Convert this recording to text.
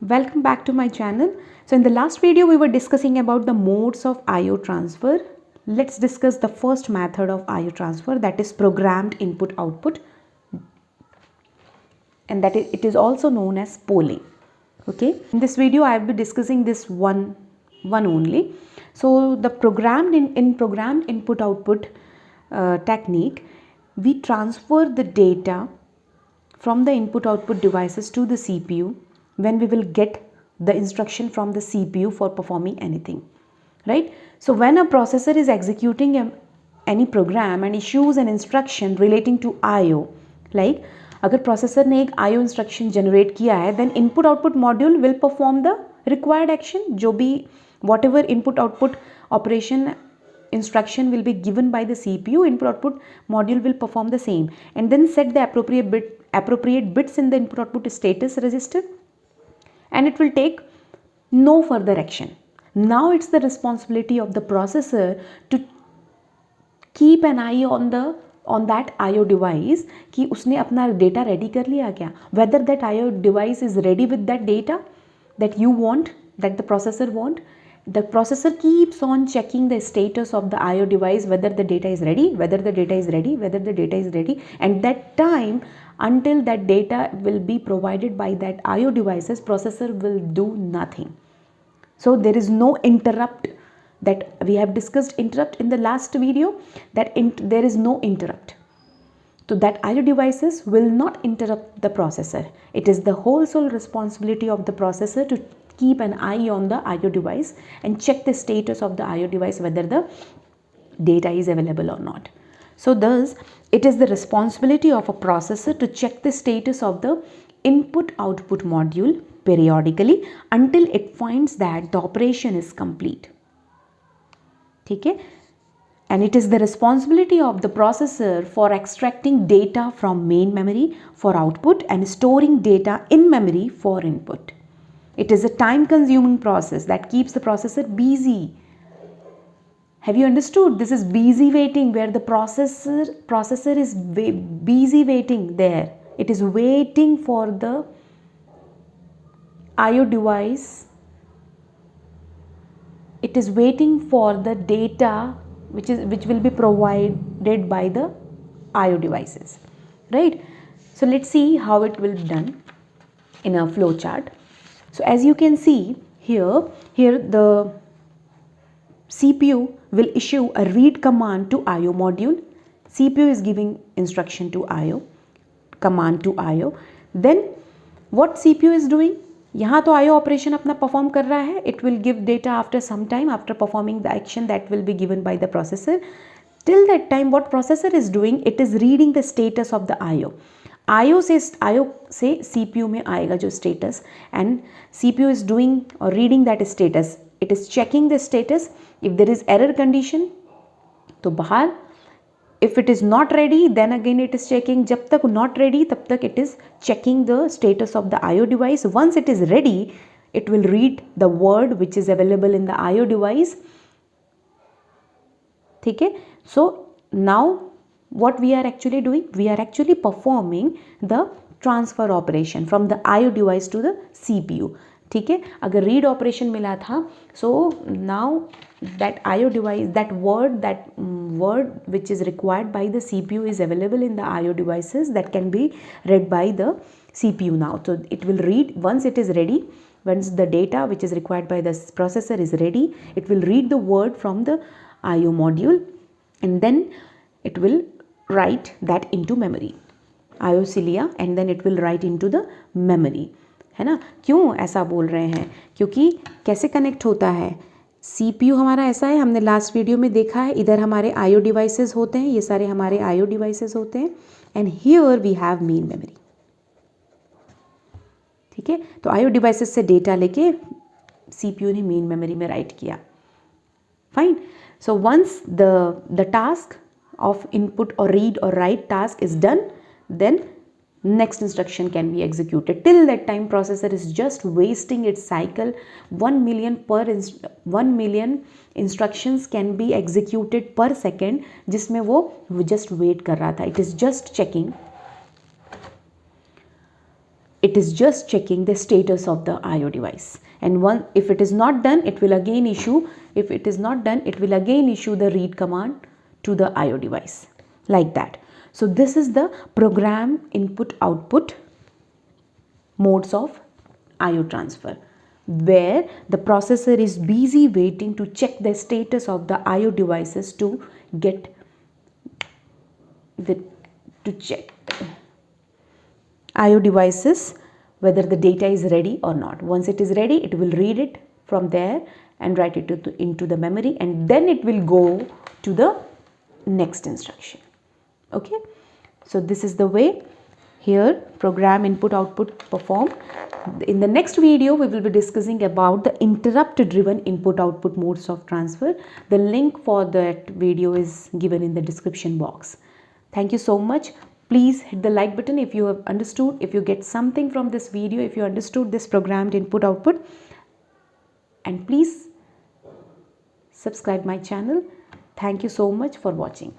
Welcome back to my channel. So in the last video we were discussing about the modes of IO transfer. Let's discuss the first method of IO transfer, that is programmed input output, and that it is also known as polling. Okay, in this video I will be discussing this one only. So the programmed input output technique, we transfer the data from the input output devices to the CPU when we will get the instruction from the CPU for performing anything, right? So when a processor is executing any program and issues an instruction relating to IO, like अगर processor ने एक IO instruction generate किया है, then input output module will perform the required action. जो भी whatever input output operation instruction will be given by the CPU, input output module will perform the same and then set the appropriate bits in the input output status register, and it will take no further action. Now it's the responsibility of the processor to keep an eye on that IO device कि उसने अपना data ready कर लिया क्या, whether that IO device is ready with that data that you want, that the processor want. The processor keeps on checking the status of the IO device, whether the data is ready, whether the data is ready, whether the data is ready, and that time until that data will be provided by that IO devices, processor will do nothing. So there is no interrupt. That we have discussed interrupt in the last video, that there is no interrupt. So that IO devices will not interrupt the processor. It is the whole sole responsibility of the processor to keep an eye on the IO device and check the status of the IO device, whether the data is available or not. So thus, it is the responsibility of a processor to check the status of the input-output module periodically until it finds that the operation is complete. Okay? And it is the responsibility of the processor for extracting data from main memory for output and storing data in memory for input. It is a time-consuming process that keeps the processor busy. Have you understood? This is busy waiting, where the processor is busy waiting there. It is waiting for the IO device. It is waiting for the data which will be provided by the IO devices, right? So let's see how it will be done in a flow chart. So as you can see here the CPU will issue a read command to IO module. CPU is giving instruction to IO, command to IO. Then what CPU is doing? यहाँ तो IO operation अपना perform कर रहा है. It will give data after some time, after performing the action that will be given by the processor. Till that time, what processor is doing? It is reading the status of the IO. IO से CPU में आएगा जो status, and CPU is doing or reading that status. It is checking the status. If there is error condition, तो बाहर. If it is not ready, then again it is checking. जब तक not ready, तब तक it is checking the status of the IO device. Once it is ready, it will read the word which is available in the IO device. ठीक है? So now what we are actually doing? We are actually performing the transfer operation from the IO device to the CPU. ठीक है? अगर read operation मिला था, so now that IO device, that word which is required by the CPU is available in the IO devices that can be read by the CPU now. So it will read once it is ready. Once the data which is required by the processor is ready, it will read the word from the IO module and then it will write that into memory. IO से लिया and then it will write into the memory. है ना? क्यों ऐसा बोल रहे हैं? क्योंकि कैसे कनेक्ट होता है? CPU हमारा ऐसा है, हमने लास्ट वीडियो में देखा है, इधर हमारे IO डिवाइसेस होते हैं, ये सारे हमारे IO डिवाइसेस होते हैं, and here we have main memory. ठीक है? तो IO डिवाइसेस से डेटा लेके CPU ने मेन मेमोरी में राइट किया. Fine. So once the task of input और रीड और write task is done, then next instruction can be executed. Till that time, processor is just wasting its cycle. 1 million instructions can be executed per second, जिसमें वो just wait कर रहा था. It is just checking. it is just checking the status of the IO device, and if it is not done, it will again issue the read command to the IO device, like that. So this is the program input output modes of IO transfer, where the processor is busy waiting to check the status of the IO devices to check IO devices whether the data is ready or not. Once it is ready, it will read it from there and write it into the memory, and then it will go to the next instruction. Okay, so this is the way here program input output performed. In the next video, we will be discussing about the interrupt driven input output modes of transfer. The link for that video is given in the description box. Thank you so much. Please hit the like button if you have understood, if you get something from this video, if you understood this programmed input output, and please subscribe my channel. Thank you so much for watching.